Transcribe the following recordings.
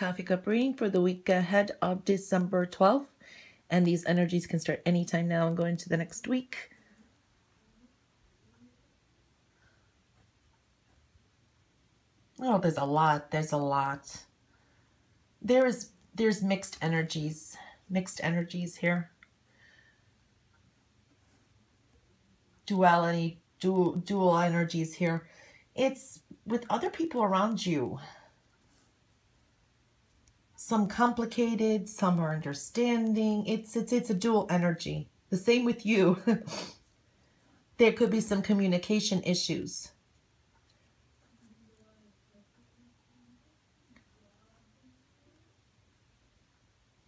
Coffee Cup reading for the week ahead of December 12th. And these energies can start anytime now and go into the next week. Oh, there's a lot. There's a lot. There's mixed energies. Mixed energies here. Duality, dual energies here. It's with other people around you. Some complicated, some are understanding. It's a dual energy. The same with you. There could be some communication issues.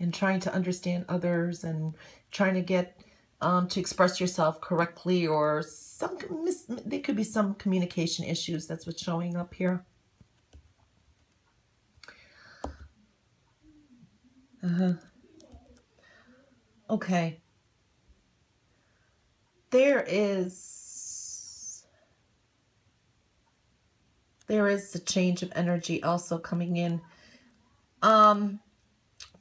And trying to understand others and trying to get to express yourself correctly, or there could be some communication issues. That's what's showing up here. Okay. There is a change of energy also coming in.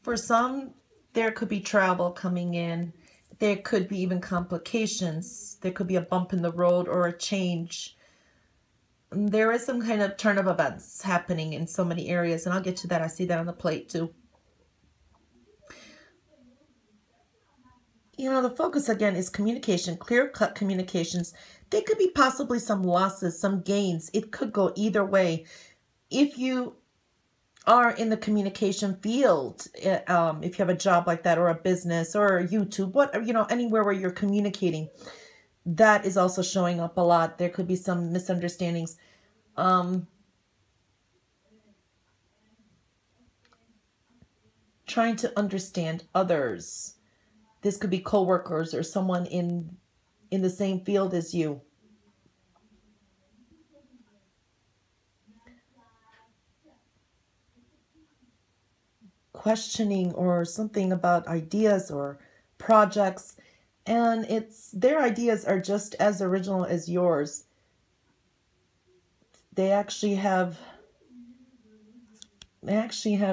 For some, there could be travel coming in. There could be even complications. There could be a bump in the road or a change. There is some kind of turn of events happening in so many areas, and I'll get to that. I see that on the plate too. You know, the focus again is communication, clear-cut communications. There could be possibly some losses, some gains. It could go either way. If you are in the communication field, if you have a job like that, or a business, or YouTube, what, you know, anywhere where you're communicating, that is also showing up a lot. There could be some misunderstandings. Trying to understand others. This could be co-workers or someone in the same field as you. Questioning or something about ideas or projects, and their ideas are just as original as yours. They actually have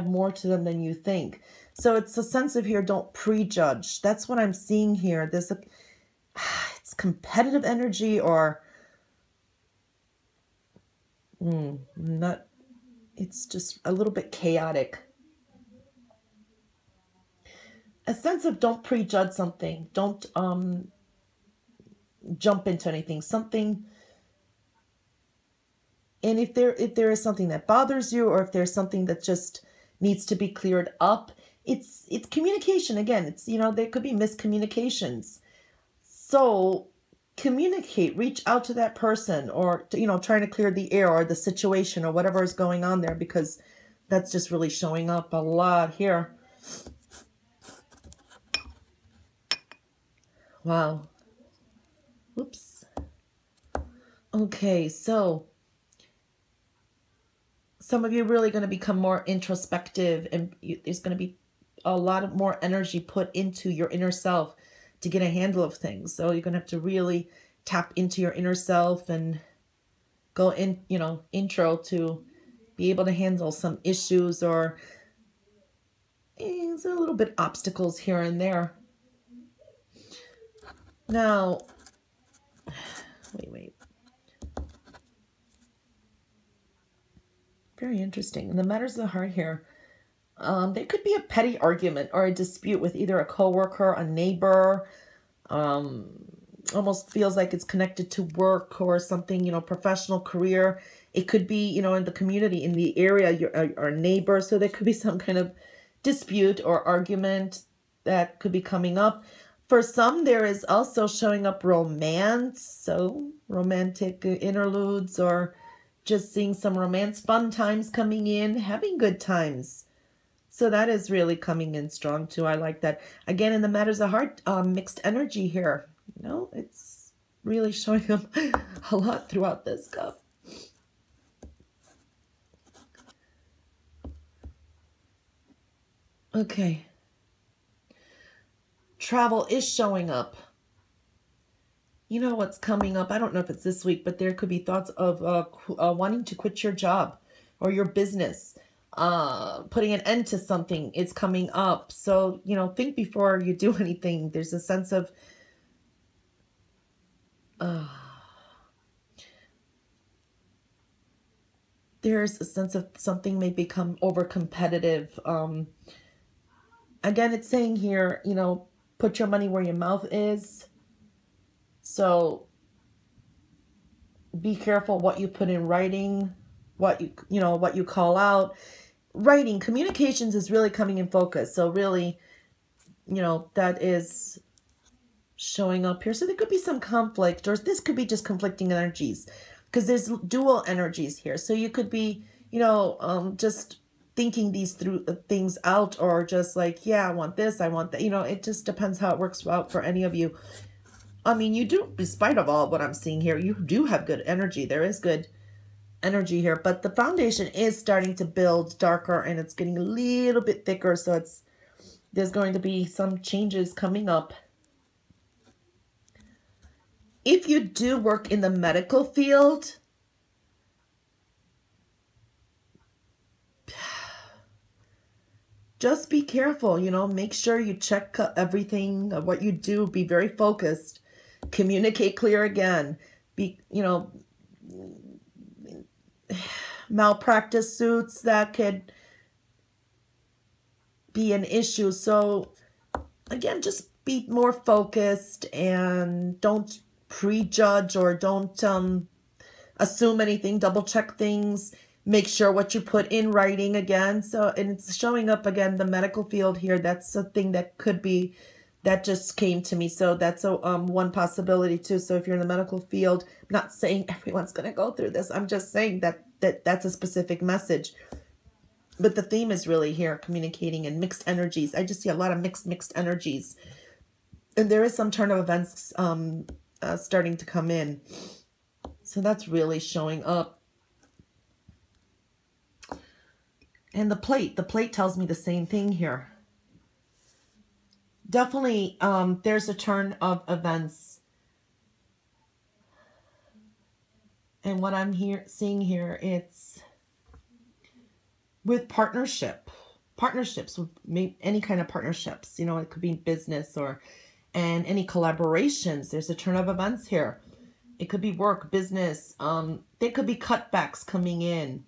more to them than you think. So it's a sense of here, don't prejudge. That's what I'm seeing here. It's competitive energy, or it's just a little bit chaotic. A sense of don't prejudge something. Don't jump into anything. And if there is something that bothers you, or if there's something that just needs to be cleared up, it's communication again. It's, you know, there could be miscommunications. So communicate, reach out to that person, or, you know, trying to clear the air or the situation or whatever is going on there, because that's just really showing up a lot here. Wow. Whoops. Okay, so some of you are really going to become more introspective, and there's going to be a lot of more energy put into your inner self to get a handle of things. So you're going to have to really tap into your inner self and go in, you know, intro to be able to handle some issues, or there's a little bit obstacles here and there. Now, wait. Very interesting. In the matters of the heart here, there could be a petty argument or a dispute with either a coworker, a neighbor. Almost feels like it's connected to work or something, you know, professional career. It could be, you know, in the community, in the area, your neighbor. So there could be some kind of dispute or argument that could be coming up. For some, there is also showing up romance. So romantic interludes, or just seeing some romance, fun times coming in, having good times. So that is really coming in strong too. I like that. Again, in the matters of heart, mixed energy here. You know, it's really showing up a lot throughout this cup. Okay. Travel is showing up. You know what's coming up? I don't know if it's this week, but there could be thoughts of wanting to quit your job or your business. putting an end to something. It's coming up. So, you know, think before you do anything. There's a sense of there's a sense of something may become over competitive. Again, it's saying here, you know, put your money where your mouth is. So be careful what you put in writing, what you call out. Writing, communications is really coming in focus. So really, you know, that is showing up here. So there could be some conflict, or this could be just conflicting energies, because there's dual energies here. So you could be, you know, just thinking these things out, or just like, yeah, I want this, I want that. You know, it just depends how it works out for any of you. I mean, you do, despite of all what I'm seeing here, you do have good energy. There is good energy here, but the foundation is starting to build darker, and it's getting a little bit thicker. So there's going to be some changes coming up. If you do work in the medical field, just be careful, you know, make sure you check everything, what you do, be very focused, communicate clear again, you know, malpractice suits, that could be an issue. So again, just be more focused and don't prejudge, or don't assume anything, double check things, make sure what you put in writing again. So, and it's showing up again, the medical field here. That's a thing that could be, that just came to me. So that's a one possibility too. So if you're in the medical field, I'm not saying everyone's going to go through this. I'm just saying that's a specific message. But the theme is really here, communicating and mixed energies. I just see a lot of mixed energies. And there is some turn of events starting to come in. So that's really showing up. And the plate tells me the same thing here. Definitely, there's a turn of events. And what I'm seeing here, it's with partnerships with any kind of partnerships. You know, it could be business and any collaborations. There's a turn of events here. It could be work, business. There could be cutbacks coming in.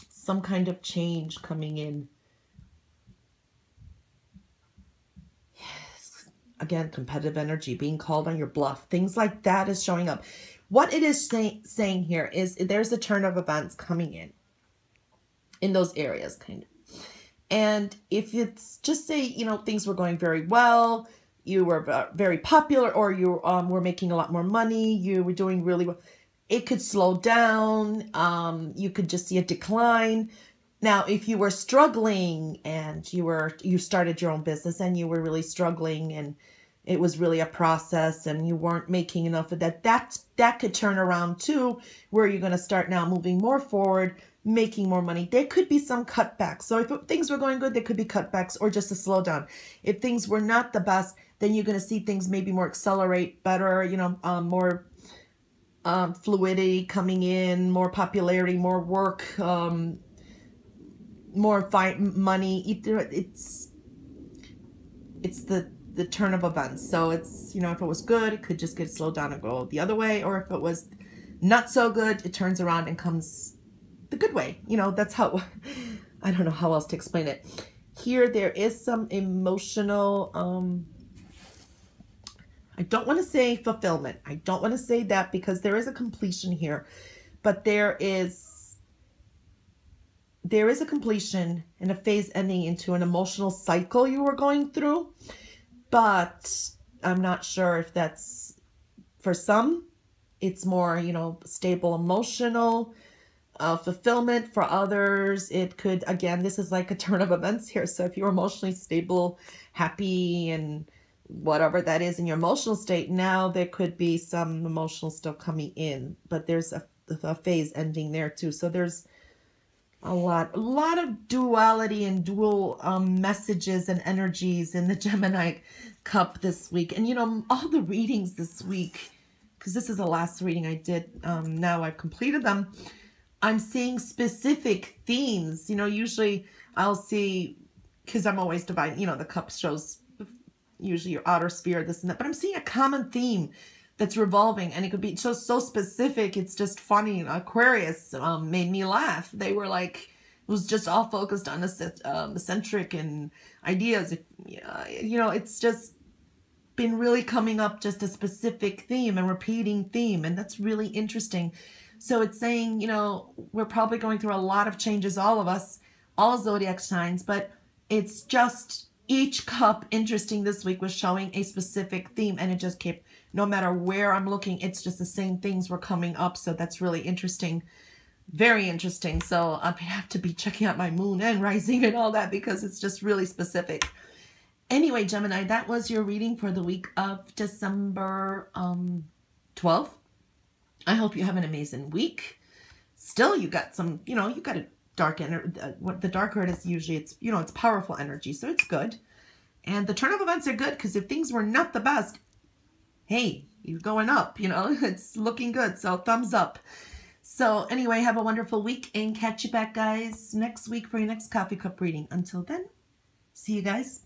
Some kind of change coming in. Yes. Again, competitive energy, being called on your bluff. Things like that is showing up. What it is saying here is there's a turn of events coming in those areas, kind of. And if it's just say, you know, things were going very well, you were very popular, or you were making a lot more money, you were doing really well, it could slow down. You could just see a decline. Now, if you were struggling and you started your own business and you were really struggling and it was really a process and you weren't making enough of that could turn around too, where you're going to start now moving more forward, making more money. There could be some cutbacks. So if things were going good, there could be cutbacks or just a slowdown. If things were not the best, then you're going to see things maybe more accelerate, better, you know, more fluidity coming in, more popularity, more work, more money. It's the turn of events. So it's, you know, if it was good, it could just get slowed down and go the other way. Or if it was not so good, it turns around and comes the good way. You know, that's how, I don't know how else to explain it. Here, there is some emotional, I don't want to say fulfillment. I don't want to say that, because there is a completion here, but there is a completion and a phase ending into an emotional cycle you were going through. But I'm not sure if that's, for some, it's more, you know, stable emotional fulfillment. For others, it could, again, this is like a turn of events here. So if you're emotionally stable, happy, and whatever that is in your emotional state, now there could be some emotional still coming in, but there's a phase ending there too. So there's a lot of duality and dual messages and energies in the Gemini cup this week. And, you know, all the readings this week, because this is the last reading I did, now I've completed them. I'm seeing specific themes. You know, usually I'll see, because I'm always dividing, you know, the cup shows usually your outer sphere, this and that, but I'm seeing a common theme that's revolving, and it could be just so specific. It's just funny. Aquarius made me laugh. They were like, it was just all focused on eccentric and ideas. You know, it's just been really coming up just a specific theme and repeating theme, and that's really interesting. So it's saying, you know, we're probably going through a lot of changes, all of us, all zodiac signs, but it's just each cup interesting this week was showing a specific theme, and it just kept, no matter where I'm looking, it's just the same things were coming up. So that's really interesting. Very interesting. So I have to be checking out my moon and rising and all that, because it's just really specific. Anyway, Gemini, that was your reading for the week of December 12th. I hope you have an amazing week. Still, you got some, you know, you got a dark energy. What the dark card is usually, it's, you know, it's powerful energy, so it's good. And the turn of events are good, because if things were not the best, hey, you're going up, you know, it's looking good. So thumbs up. So anyway, have a wonderful week, and catch you back, guys, next week for your next coffee cup reading. Until then, see you guys.